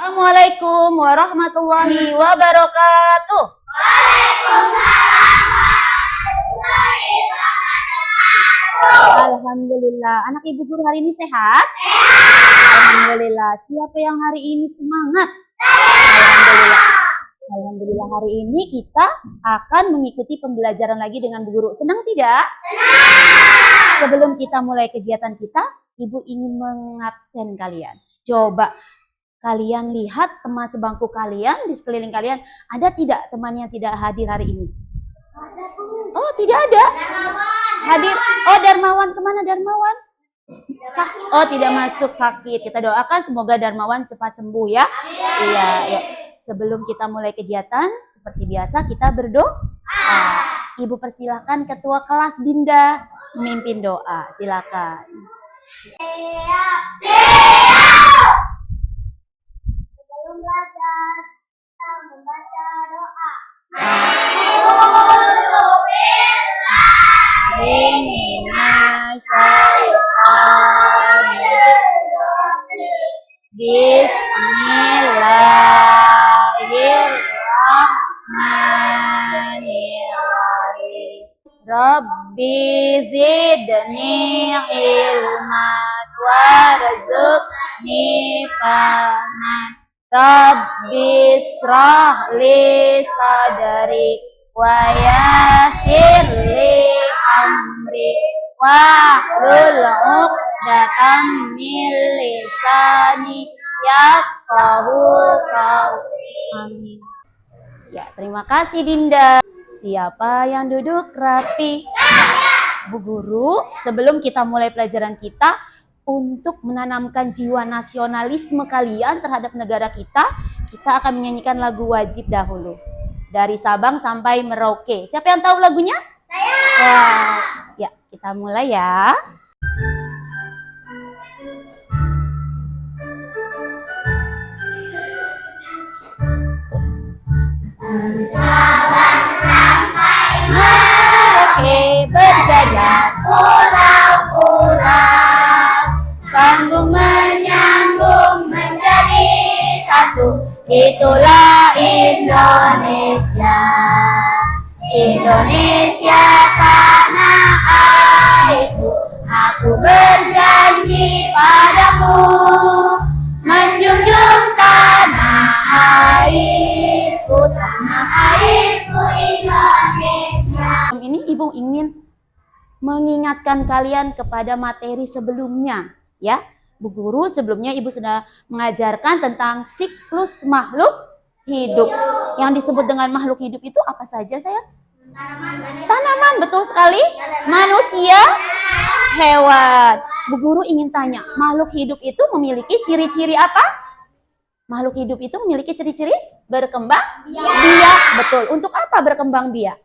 Assalamualaikum warahmatullahi wabarakatuh. Alhamdulillah. Anak ibu guru hari ini sehat? Alhamdulillah. Siapa yang hari ini semangat? Alhamdulillah. Alhamdulillah, hari ini kita akan mengikuti pembelajaran lagi dengan Bu Guru. Senang tidak? Senang. Sebelum kita mulai kegiatan kita, Ibu ingin mengabsen kalian. Coba kalian lihat teman sebangku kalian, di sekeliling kalian, ada tidak teman yang tidak hadir hari ini? Oh, tidak ada. Hadir. Oh, Darmawan, kemana Darmawan? Oh, tidak masuk, sakit. Kita doakan semoga Darmawan cepat sembuh ya. Iya, yuk. Sebelum kita mulai kegiatan, seperti biasa kita berdoa. Ibu persilahkan ketua kelas Dinda memimpin doa. Silakan. Siap. Sebelum belajar, kita membaca doa. Bismillahirrahmanirrahim. Rabbi zidni ilman warzuqni fahman. Rabbi israh li sadri wa yassir li amri wahlul 'uqdatam min lisani yafqahu qawli. Amin. Ya, terima kasih Dinda. Siapa yang duduk rapi? Bu Guru, sebelum kita mulai pelajaran kita, untuk menanamkan jiwa nasionalisme kalian terhadap negara kita akan menyanyikan lagu wajib dahulu. Dari Sabang sampai Merauke. Siapa yang tahu lagunya? Saya. Wah, ya, kita mulai ya. Dari Sabang sampai Merauke, berjajar pulau-pulau, sambung menyambung menjadi satu. Itulah Indonesia. Indonesia tanah airku. Aku berjanji padamu menjunjung tanah airku, tanah airku Indonesia. Ini Ibu ingin mengingatkan kalian kepada materi sebelumnya, ya. Bu Guru, sebelumnya Ibu sudah mengajarkan tentang siklus makhluk hidup. Yang disebut dengan makhluk hidup itu apa saja, sayang? Tanaman, betul sekali. Manusia, hewan. Bu Guru ingin tanya, makhluk hidup itu memiliki ciri-ciri apa? Makhluk hidup itu memiliki ciri-ciri berkembang biak. Betul. Untuk apa berkembang biak?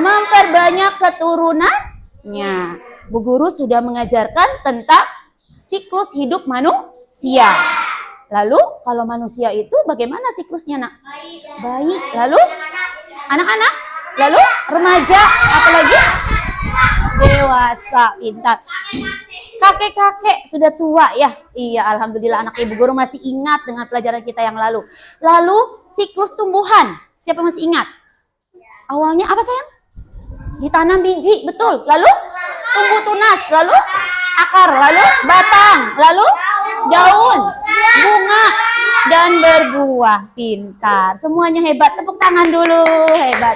Memperbanyak keturunannya. Bu Guru sudah mengajarkan tentang siklus hidup manusia. Lalu kalau manusia itu bagaimana siklusnya, Nak? Baik. Lalu anak-anak, lalu remaja, apalagi dewasa, pintar. Kakek-kakek sudah tua ya. Iya, alhamdulillah anak Ibu Guru masih ingat dengan pelajaran kita yang lalu. Lalu siklus tumbuhan. Siapa masih ingat? Awalnya apa, sayang? Ditanam biji, betul. Lalu tumbuh tunas, lalu akar, lalu batang, lalu daun, bunga, dan berbuah. Pintar. Semuanya hebat. Tepuk tangan dulu. Hebat.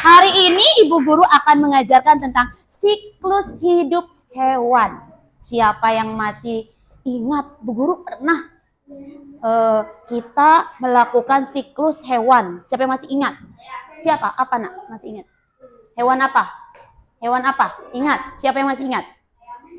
Hari ini Ibu Guru akan mengajarkan tentang siklus hidup hewan. Siapa yang masih ingat? Bu Guru pernah kita melakukan siklus hewan. Siapa yang masih ingat? Siapa? Apa, Nak? Masih ingat? Hewan apa? Hewan apa? Ingat. Siapa yang masih ingat?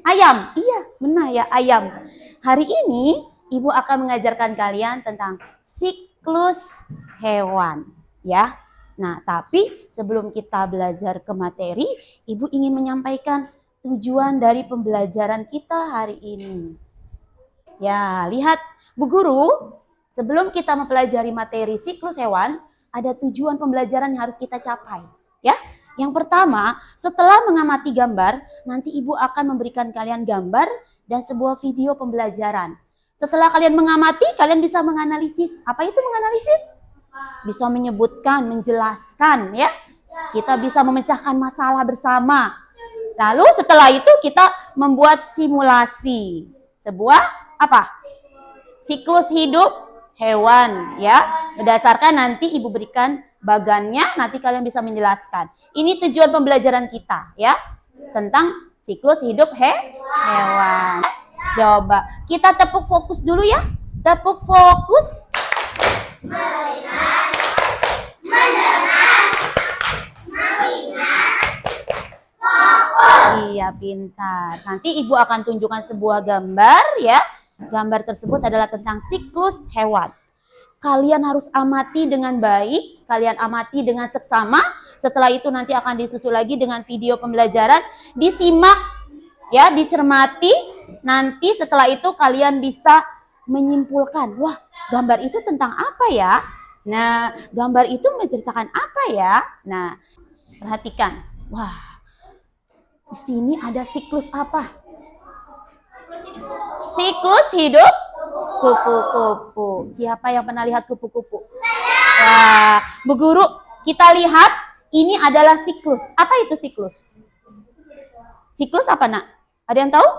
Ayam. Iya, benar ya, ayam. Hari ini Ibu akan mengajarkan kalian tentang siklus hewan, ya. Nah, tapi sebelum kita belajar ke materi, Ibu ingin menyampaikan tujuan dari pembelajaran kita hari ini. Ya, lihat Bu Guru, sebelum kita mempelajari materi siklus hewan, ada tujuan pembelajaran yang harus kita capai, ya. Yang pertama, setelah mengamati gambar, nanti Ibu akan memberikan kalian gambar dan sebuah video pembelajaran. Setelah kalian mengamati, kalian bisa menganalisis. Apa itu menganalisis? Bisa menyebutkan, menjelaskan, ya. Kita bisa memecahkan masalah bersama. Lalu setelah itu kita membuat simulasi. Sebuah apa? Siklus hidup hewan, ya. Berdasarkan nanti ibu berikan bagannya, nanti kalian bisa menjelaskan. Ini tujuan pembelajaran kita, ya. Tentang siklus hidup hewan. Coba kita tepuk fokus dulu ya. Tepuk fokus. Melihat, mendengar, mengingat, fokus. Iya, pintar. Nanti ibu akan tunjukkan sebuah gambar ya. Gambar tersebut adalah tentang siklus hewan. Kalian harus amati dengan baik, kalian amati dengan seksama. Setelah itu nanti akan disusul lagi dengan video pembelajaran. Disimak ya, dicermati. Nanti setelah itu kalian bisa menyimpulkan, wah, gambar itu tentang apa ya? Nah, gambar itu menceritakan apa ya? Nah, perhatikan. Wah, di sini ada siklus apa? Siklus hidup kupu-kupu. Siapa yang pernah lihat kupu-kupu? Wah, Bu Guru, kita lihat ini adalah siklus. Apa itu siklus? Siklus apa, Nak? Ada yang tahu?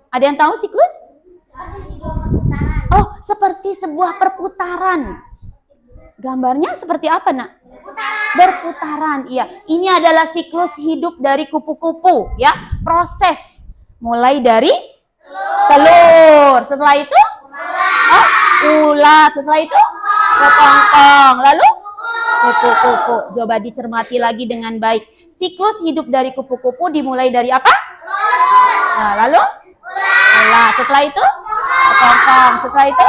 Ada yang tahu siklus? Oh, seperti sebuah perputaran. Gambarnya seperti apa, Nak? Berputaran. Iya, ini adalah siklus hidup dari kupu-kupu, ya. Proses mulai dari telur. Setelah itu ulat. Setelah itu kepompong. Lalu kupu-kupu. Coba dicermati lagi dengan baik. Siklus hidup dari kupu-kupu dimulai dari apa? Nah, lalu ulat. Setelah itu kepompong. Setelah itu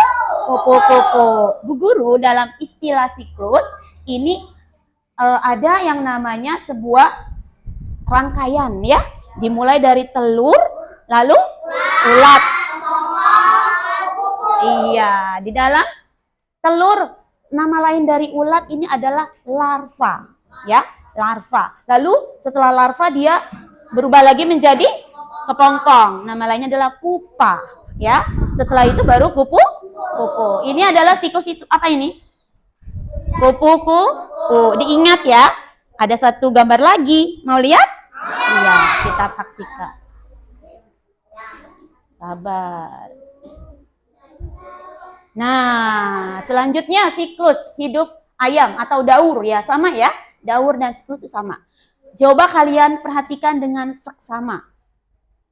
kupu-kupu. Bu Guru, dalam istilah siklus ini ada yang namanya sebuah rangkaian ya. Dimulai dari telur, lalu ulat. Iya, di dalam telur, nama lain dari ulat ini adalah larva, ya, larva. Lalu setelah larva dia berubah lagi menjadi kepompong. Nama lainnya adalah pupa, ya. Setelah itu baru kupu-kupu. Ini adalah siklus itu apa ini? Kupu-kupu. Diingat ya. Ada satu gambar lagi. Mau lihat? Iya, kita saksikan. Sabar. Nah, selanjutnya siklus hidup ayam atau daur ya, sama ya. Daur dan siklus itu sama. Coba kalian perhatikan dengan seksama.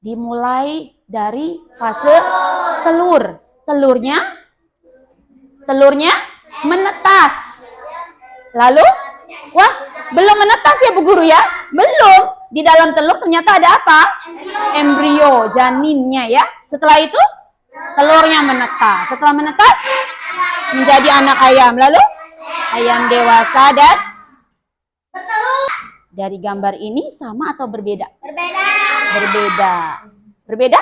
Dimulai dari fase telur. Telurnya menetas. Lalu, wah, belum menetas ya Bu Guru ya? Belum. Di dalam telur ternyata ada apa? Embrio, janinnya ya. Setelah itu telurnya menetas. Setelah menetas menjadi anak ayam. Lalu ayam dewasa dan dari gambar ini sama atau berbeda? Berbeda. Berbeda?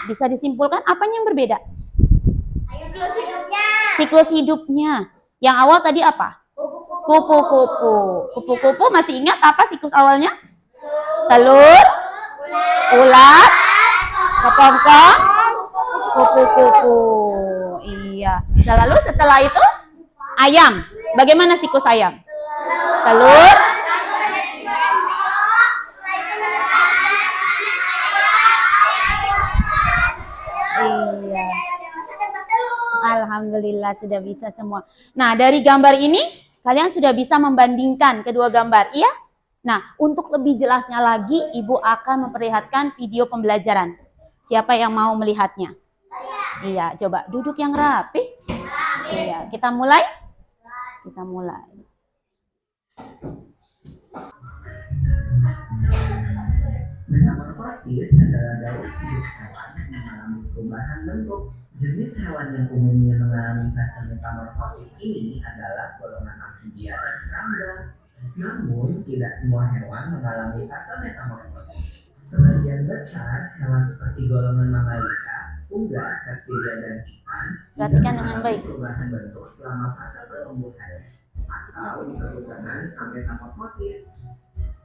Bisa disimpulkan apanya yang berbeda? Siklus hidupnya. Siklus hidupnya. Yang awal tadi apa? Kupu-kupu. Kupu-kupu masih ingat apa siklus awalnya? Telur, ulat, kepompong, kupu-kupu. Iya. Lalu setelah itu ayam. Bagaimana siklus ayam? Telur, iya. Alhamdulillah sudah bisa semua. Nah, dari gambar ini kalian sudah bisa membandingkan kedua gambar, iya? Nah, untuk lebih jelasnya lagi, Ibu akan memperlihatkan video pembelajaran. Siapa yang mau melihatnya? Iya, coba duduk yang rapi. Iya, kita mulai? Kita mulai. Metamorfosis adalah daur hidup hewan yang mengalami perubahan bentuk. Jenis hewan yang umumnya mengalami fase metamorfosis ini adalah golongan amfibia dan serangga. Namun, tidak semua hewan mengalami fase metamorfosis. Sebagian besar hewan seperti golongan mamalia, unggas, reptilia, dan ikan tidak mengalami perubahan bentuk selama fase pertumbuhannya, atau disebut dengan metamorfosis.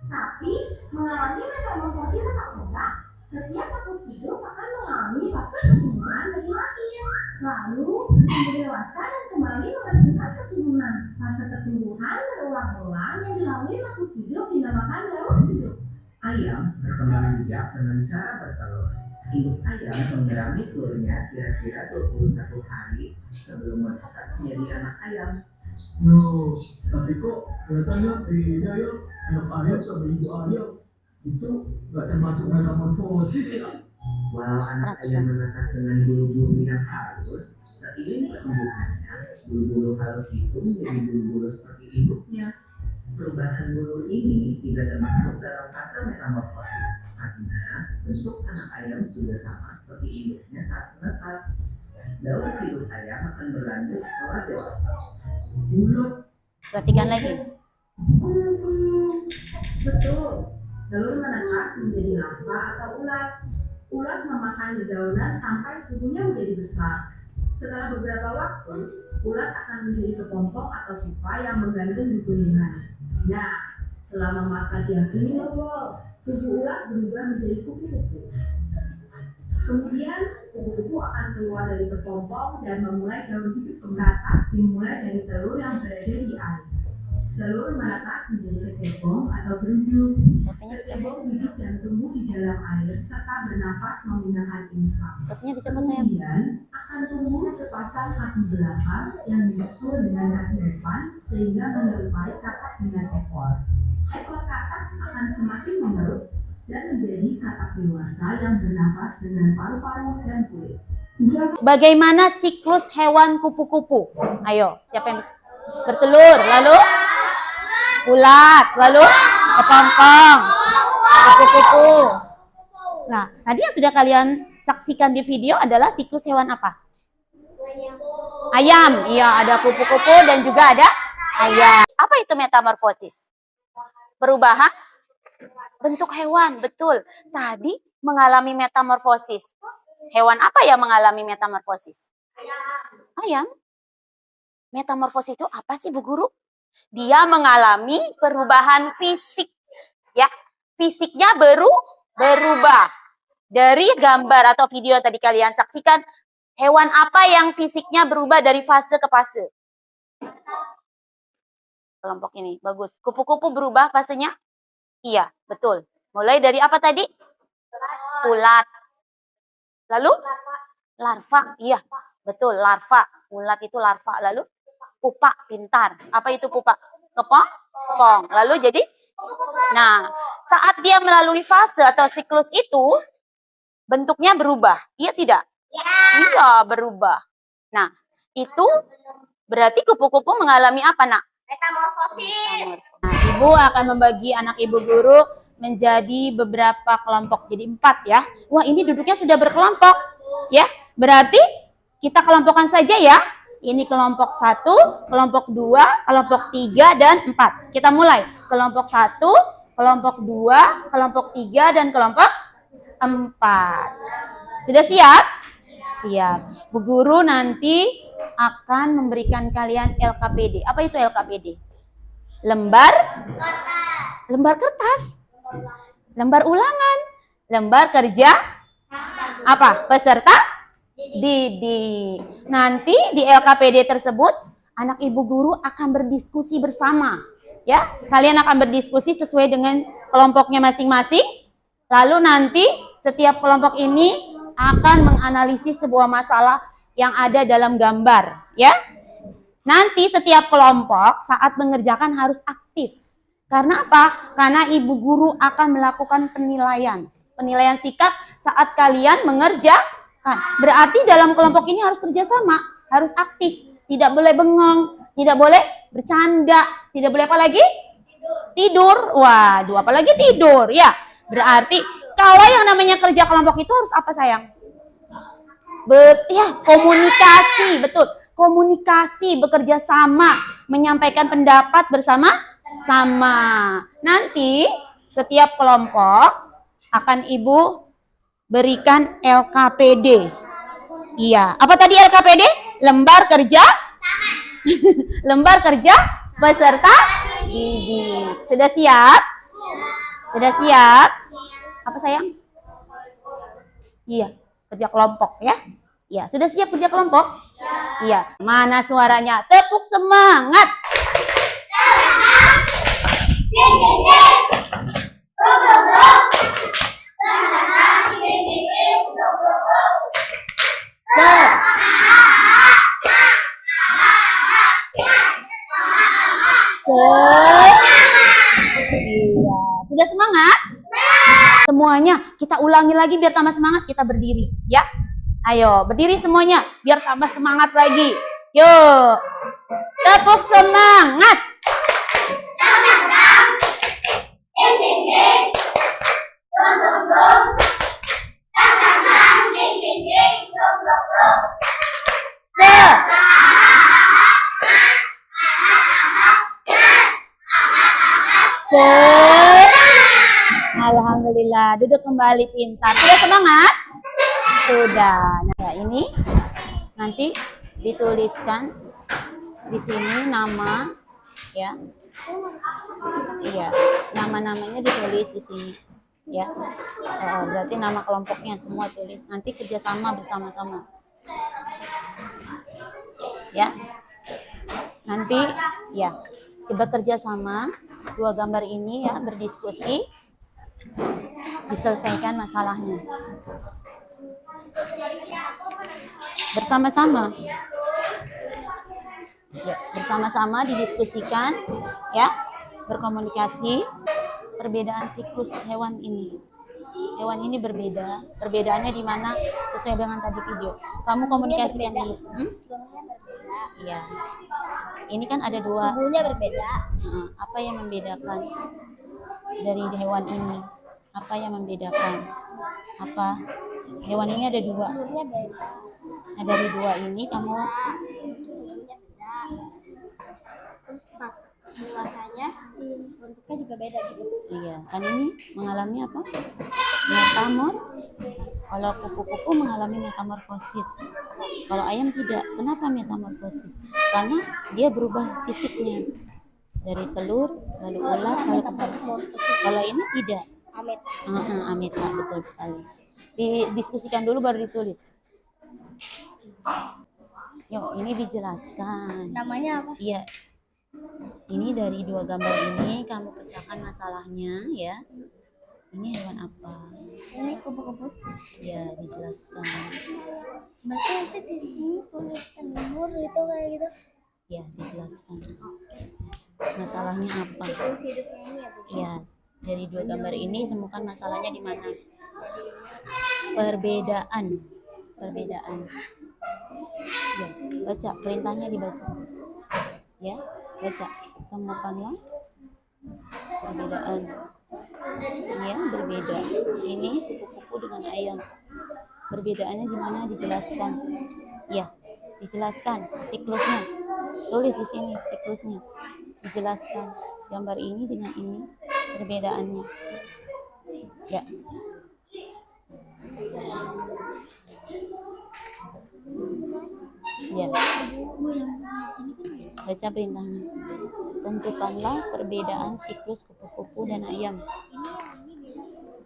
Tapi mengalami metamorfosis atau enggak Setiap makhluk hidup akan mengalami fase keturunan dari lahir, lalu menjadi dewasa dan kembali menghasilkan keturunan. Fase pertumbuhan berulang-ulang yang dilalui makhluk hidup dinamakan daur hidup. Ayam berkembang biak dengan cara bertelur. Induk ayam mengerami telurnya kira-kira 21 hari sebelum menetas menjadi anak ayam. No, tapi kok katanya beda ya, anak ayam sama ibu ayam itu nggak termasuk metamorfosis ya? Walau anak ayam menetas dengan bulu-bulu yang halus, seiring pertumbuhannya, bulu-bulu halus itu menjadi bulu-bulu seperti induknya. Perubahan bulu ini tidak termasuk dalam fase metamorfosis karena bentuk anak ayam sudah sama seperti induknya saat menetas. Daur hidup ayam akan berlanjut setelah dewasa. Ulat, Perhatikan lagi. Betul, telur menetas menjadi larva atau ulat. Ulat memakan dedaunan sampai tubuhnya menjadi besar. Setelah beberapa waktu, ulat akan menjadi kepompong atau pupa yang menggantung di tuningan. Nah, selama masa diam ini tubuh ulat berubah menjadi kupu-kupu. Kemudian, kupu-kupu akan keluar dari kepompong dan memulai daur hidup pemeratak dimulai dari telur yang berada di air. Telur menetas menjadi kecebong atau berunduk. Kecebong hidup dan tumbuh di dalam air serta bernafas menggunakan insang. Topinya dicopot sayang. Kemudian akan tumbuh sepasang kaki belakang yang disusul dengan kaki depan sehingga menyerupai katak dengan ekor. Ekor katak akan semakin mengerut dan menjadi katak dewasa yang bernafas dengan paru-paru dan kulit. Bagaimana siklus hewan kupu-kupu? Ayo, siapa yang bertelur? Lalu ulat, lalu kepompong, kupu-kupu. Nah, tadi yang sudah kalian saksikan di video adalah siklus hewan apa? Ayam. Iya, ada kupu-kupu dan juga ada ayam. Apa itu metamorfosis? Perubahan bentuk hewan, betul. Tadi mengalami metamorfosis. Hewan apa yang mengalami metamorfosis? Ayam. Metamorfosis itu apa sih, Bu Guru? Dia mengalami perubahan fisik. Ya, fisiknya berubah. Dari gambar atau video yang tadi kalian saksikan, hewan apa yang fisiknya berubah dari fase ke fase? Kelompok ini, bagus. Kupu-kupu berubah fasenya? Iya, betul. Mulai dari apa tadi? Ulat. Lalu? Larva. Iya, betul. Larva. Ulat itu larva. Lalu? Pupa. Pintar. Apa itu pupa? Kepompong. Lalu jadi? Nah, saat dia melalui fase atau siklus itu, bentuknya berubah. Iya tidak? Iya, berubah. Nah, itu berarti kupu-kupu mengalami apa, Nak? Metamorfosis. Nah, Ibu akan membagi anak Ibu guru menjadi beberapa kelompok. Jadi 4 ya. Wah, ini duduknya sudah berkelompok. Ya, berarti kita kelompokkan saja ya. Ini kelompok 1, kelompok 2, kelompok 3, dan 4. Kita mulai. Kelompok 1, kelompok 2, kelompok 3, dan kelompok 4. Sudah siap? Siap. Bu Guru nanti akan memberikan kalian LKPD. Apa itu LKPD? Lembar kertas. Lembar ulangan. Lembar kerja apa? Peserta didik. Nanti di LKPD tersebut anak Ibu guru akan berdiskusi bersama. Ya, kalian akan berdiskusi sesuai dengan kelompoknya masing-masing. Lalu nanti setiap kelompok ini akan menganalisis sebuah masalah yang ada dalam gambar, ya. Nanti setiap kelompok saat mengerjakan harus aktif. Karena apa? Karena Ibu guru akan melakukan penilaian sikap saat kalian mengerjakan. Berarti dalam kelompok ini harus kerjasama, harus aktif, tidak boleh bengong, tidak boleh bercanda, tidak boleh apa lagi? Tidur. Waduh, apalagi tidur, ya. Berarti kalau yang namanya kerja kelompok itu harus apa, sayang? Komunikasi, betul. Komunikasi, bekerja sama, menyampaikan pendapat bersama-sama. Nanti setiap kelompok akan Ibu berikan LKPD. Iya, apa tadi LKPD? Lembar kerja lembar kerja peserta didik. Sudah siap? Sudah siap? Apa sayang? Iya, kerja kelompok ya. Iya, sudah siap kerja kelompok? Iya. Mana suaranya? Tepuk semangat. Iya, sudah semangat? Semuanya kita ulangi lagi biar tambah semangat, kita berdiri ya. Ayo, berdiri semuanya biar tambah semangat lagi. Yuk. Tepuk semangat. Alhamdulillah, duduk kembali pintar. Sudah semangat? Sudah. Nah, ini nanti dituliskan di sini nama ya. Iya, nama-namanya ditulis di sini ya. Berarti nama kelompoknya semua tulis. Nanti kerjasama bersama-sama. Ya. Nanti ya, bekerja sama dua gambar ini ya, berdiskusi, diselesaikan masalahnya bersama-sama ya, bersama-sama didiskusikan ya, berkomunikasi. Perbedaan siklus hewan ini berbeda. Perbedaannya di mana sesuai dengan tadi video kamu komunikasikan dulu. Iya, ini kan ada dua. Tubuhnya berbeda. Apa yang membedakan dari hewan ini? Apa yang membedakan? Apa? Hewan ini ada dua. Tubuhnya beda. Nah, dari dua ini kamu Tubuhnya beda. Terus pas dewasanya bentuknya juga beda gitu. iya, kan ini mengalami apa? Metamor. Kalau kupu-kupu mengalami metamorfosis. Kalau ayam tidak. Kenapa metamorfosis? Karena dia berubah fisiknya. Dari telur, lalu ular, lalu kembali. Kalau ini tidak. Ameta. Ameta, betul sekali. Didiskusikan dulu baru ditulis. Yuk, ini dijelaskan. Namanya apa? Iya. Ini dari dua gambar ini kamu pecahkan masalahnya ya. Ini hewan apa? Ini kupu-kupu. Ya, dijelaskan. Berarti nanti di sini tuliskan umur itu kayak gitu. Ya, dijelaskan. Masalahnya apa? Siklus hidupnya ini ya, Bu. Iya, dari dua gambar ini temukan masalahnya di mana? Perbedaan. Ya, baca perintahnya dibaca. Ya, baca. Temukanlah perbedaan. Ya, berbeda. Ini kupu-kupu dengan ayam. Perbedaannya di mana? Dijelaskan. Ya, dijelaskan siklusnya. Tulis di sini siklusnya. Dijelaskan gambar ini dengan ini perbedaannya. Ya. Ya. Baca perintahnya. Tentukanlah perbedaan siklus kupu-kupu dan ayam.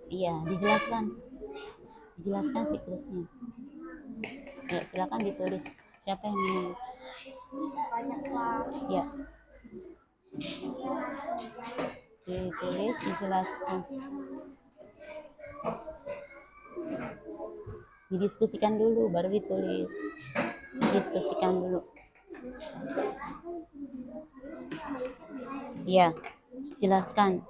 Iya, dijelaskan. Dijelaskan siklusnya. Ya, silakan ditulis. Siapa yang menulis? Ya. Ditulis, dijelaskan. Didiskusikan dulu, baru ditulis. Didiskusikan dulu. Ya, jelaskan.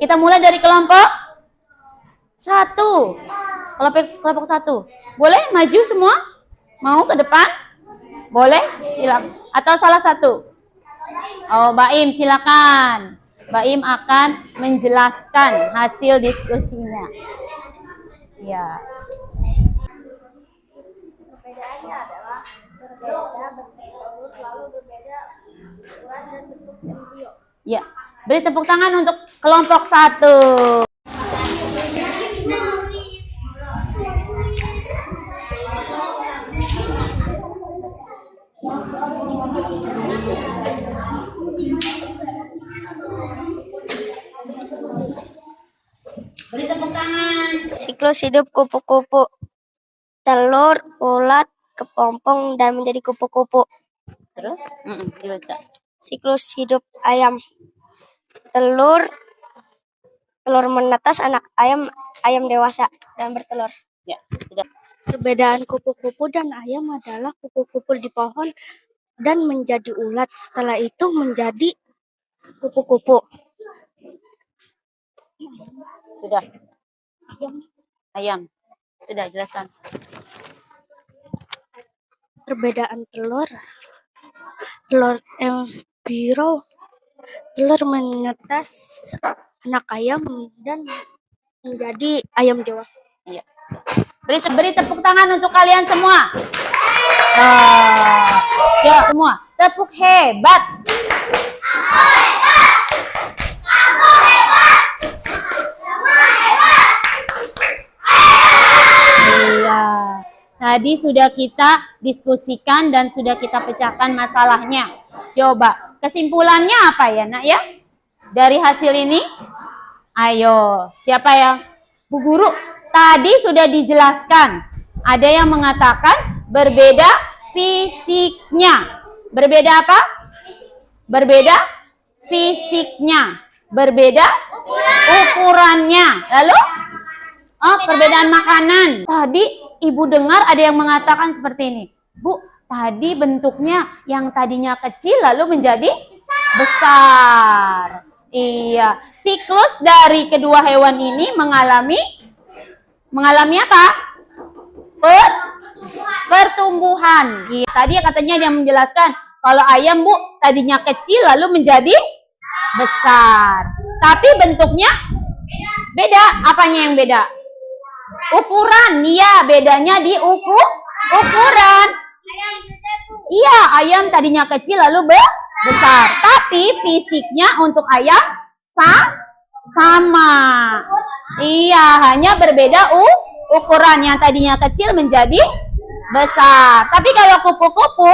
Kita mulai dari kelompok 1. Kelompok 1. Boleh maju semua? Mau ke depan? Boleh? Silakan. Atau salah satu? Oh, Baim silakan. Baim akan menjelaskan hasil diskusinya. Ya. Perbedaannya adalah berbeda bentuk telur lalu berbeda ukuran dan bentuk embrio. Ya. Beri tepuk tangan untuk kelompok 1. Beri tepuk tangan. Siklus hidup kupu-kupu. Telur, ulat, kepompong, dan menjadi kupu-kupu. Terus? Dibaca. Siklus hidup ayam. Telur menetas, anak ayam dewasa dan bertelur. Ya, sudah. Perbedaan kupu-kupu dan ayam adalah kupu-kupu di pohon dan menjadi ulat. Setelah itu menjadi kupu-kupu. Sudah. Ayam. Sudah, jelaskan. Perbedaan telur embrio, telur menetas, anak ayam dan menjadi ayam dewasa. Iya. Beri tepuk tangan untuk kalian semua. Ya, semua. Tepuk hebat. Iya. Tadi sudah kita diskusikan dan sudah kita pecahkan masalahnya. Coba, kesimpulannya apa ya, Nak ya? Dari hasil ini? Ayo, siapa yang? Bu Guru, tadi sudah dijelaskan. Ada yang mengatakan berbeda fisiknya. Berbeda apa? Berbeda fisiknya. Berbeda ukurannya. Lalu? Oh, perbedaan makanan. Tadi Ibu dengar ada yang mengatakan seperti ini. Bu, tadi bentuknya yang tadinya kecil lalu menjadi besar. Iya, siklus dari kedua hewan ini mengalami apa? Pertumbuhan. Iya, tadi katanya dia menjelaskan kalau ayam, Bu, tadinya kecil lalu menjadi besar. Tapi bentuknya beda. Apanya yang beda? Ukuran. Iya, bedanya di ukuran. Iya, ayam tadinya kecil lalu besar. Tapi fisiknya untuk ayam sama. Iya, hanya berbeda ukuran. Yang tadinya kecil menjadi besar. Tapi kalau kupu-kupu,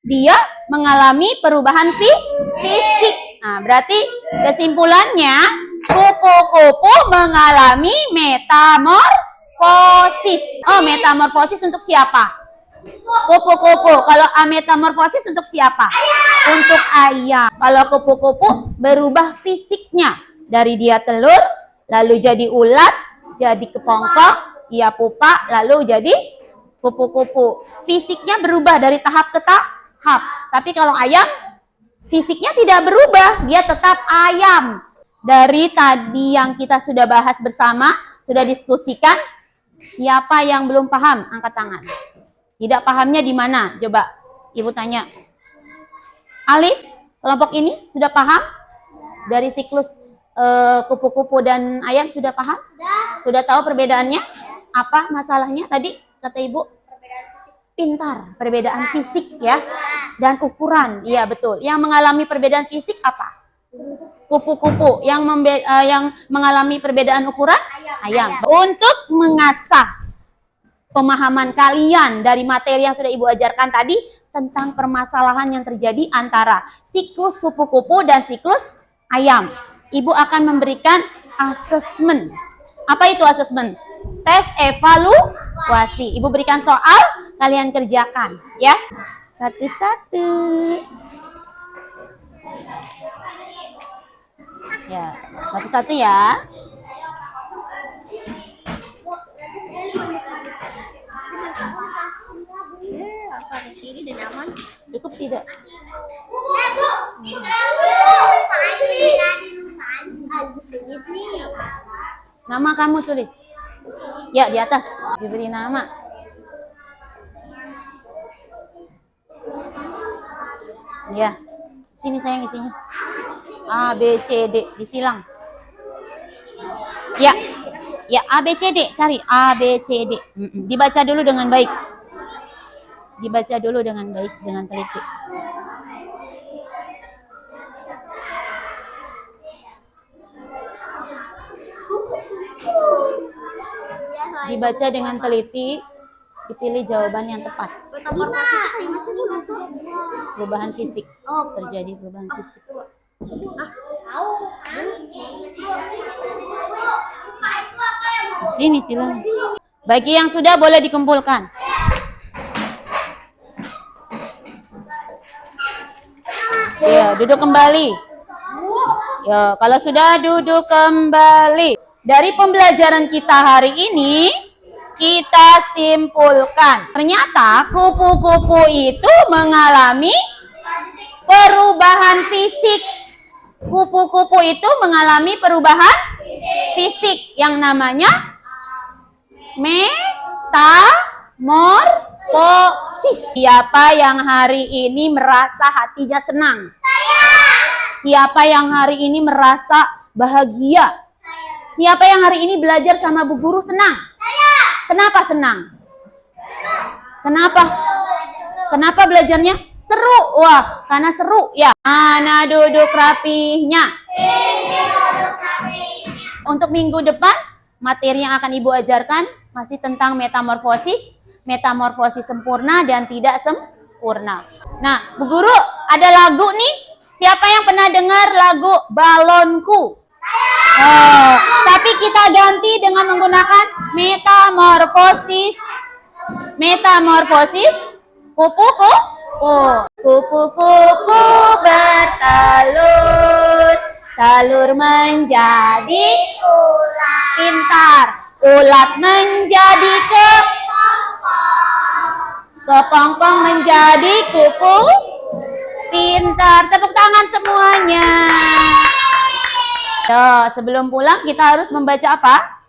dia mengalami perubahan fisik. Nah, berarti kesimpulannya kupu-kupu mengalami metamorfosis. Oh, metamorfosis untuk siapa? Kupu-kupu. Kalau metamorfosis untuk siapa? Untuk ayam. Kalau kupu-kupu berubah fisiknya. Dari dia telur, lalu jadi ulat, jadi kepompong, ia pupa, lalu jadi kupu-kupu. Fisiknya berubah dari tahap ke tahap. Tapi kalau ayam, fisiknya tidak berubah. Dia tetap ayam. Dari tadi yang kita sudah bahas bersama, sudah diskusikan, siapa yang belum paham? Angkat tangan. Tidak pahamnya di mana? Coba Ibu tanya. Alif, kelompok ini sudah paham? Dari siklus kupu-kupu dan ayam sudah paham? Sudah tahu perbedaannya? Apa masalahnya tadi kata Ibu? Pintar, perbedaan fisik ya. Dan ukuran, iya betul. Yang mengalami perbedaan fisik apa? Kupu-kupu. Yang mengalami perbedaan ukuran? Ayam. Untuk mengasah pemahaman kalian dari materi yang sudah Ibu ajarkan tadi tentang permasalahan yang terjadi antara siklus kupu-kupu dan siklus ayam. Ibu akan memberikan asesmen. Apa itu asesmen? Tes evaluasi. Ibu berikan soal, kalian kerjakan ya. Satu-satu. Ya, satu-satu ya. Cukup tidak? Nama kamu tulis. Ya, di atas. Diberi nama. Ya. Sini sayang isinya. A, B, C, D. Disilang. Ya. Ya, A, B, C, D. Cari A, B, C, D. Dibaca dulu dengan baik. Dibaca dulu dengan baik, dengan teliti. Dibaca dengan teliti, dipilih jawaban yang tepat. Perubahan fisik. Terjadi perubahan fisik. Sini silakan. Bagi yang sudah boleh dikumpulkan. Ya, duduk kembali. Ya, kalau sudah duduk kembali. Dari pembelajaran kita hari ini, kita simpulkan. Ternyata kupu-kupu itu mengalami perubahan fisik. Kupu-kupu itu mengalami perubahan fisik yang namanya metamorfosis. Siapa yang hari ini merasa hatinya senang? Siapa yang hari ini merasa bahagia? Siapa yang hari ini belajar sama Bu Guru senang? Kenapa senang? Kenapa belajarnya? Seru. Wah, karena seru ya. Mana duduk rapihnya? Untuk minggu depan, materi yang akan Ibu ajarkan masih tentang metamorfosis, metamorfosis sempurna dan tidak sempurna. Nah, Bu Guru ada lagu nih. Siapa yang pernah dengar lagu Balonku? Tapi kita ganti dengan menggunakan metamorfosis. Metamorfosis kupu-kupu. Kupu-kupu bertelur, telur menjadi ulat. Pintar. Ulat menjadi kepompong menjadi kupu. Pintar. Tepuk tangan semuanya. Sebelum pulang kita harus membaca apa?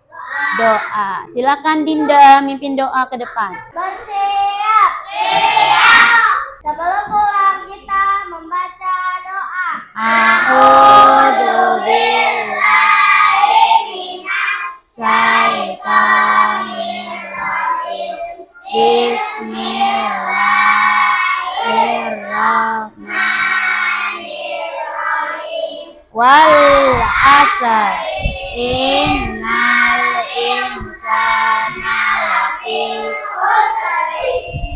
Doa. Silakan Dinda mimpin doa ke depan. Bersiap. Siap. Sebelum pulang kita membaca doa. A'udzu billahi minas syaitonir rajim. Bismillahirrahmanirrahim. Wal asr innal insana lafi khusr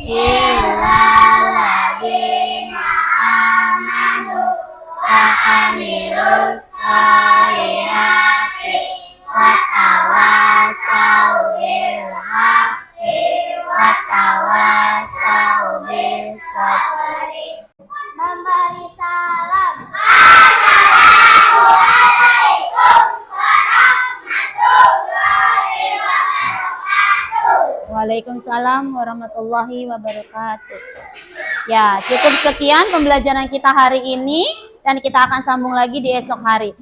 illa alladziina aamanu wa amilus sholihati wa tawassaw bil haqqi wa tawassaw bis sabri. Memberi salam. Waalaikumsalam warahmatullahi wabarakatuh. Ya, cukup sekian pembelajaran kita hari ini dan kita akan sambung lagi di esok hari.